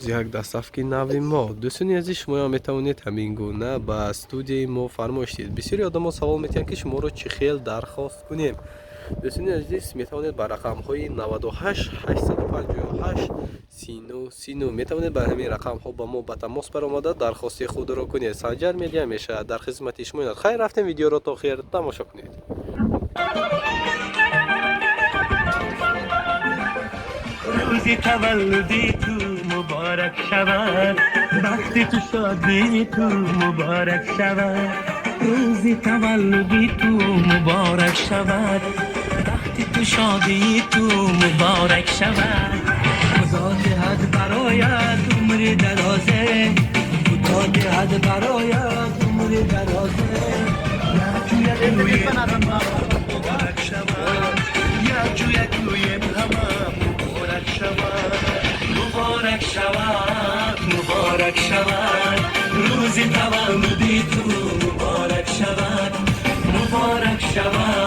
یک دستافکی نوی ما دوستانی عزیز شما میتوانید همین گونه به استودیوی ما فرمایش دید. بسیاری آدم سوال میتونن که شما رو چه خیل درخواست کنیم. دوستانی عزیز میتوانید به رقم های 98 858 39 میتوانید به همین رقم ها با ما به تماس برآمده درخواست خود را کنید. سنجر میدیا میشه در خدمت شما. خیر رفتیم ویدیو را تا خیر تماشا کنید. روزی تولدی تو مبارک شود، وقتی تو شادی تو مبارک شود. روزی تولدی تو مبارک شود، وقتی تو شادی تو مبارک شود. خدا دهد برایت عمر درازه، خدا دهد برایت عمر درازه. یک جوی توی مبارک شود، یک جوی توی مبارک شود، مبارک شود، مبارک شود. روزی تولدی تو مبارک شود، مبارک شود.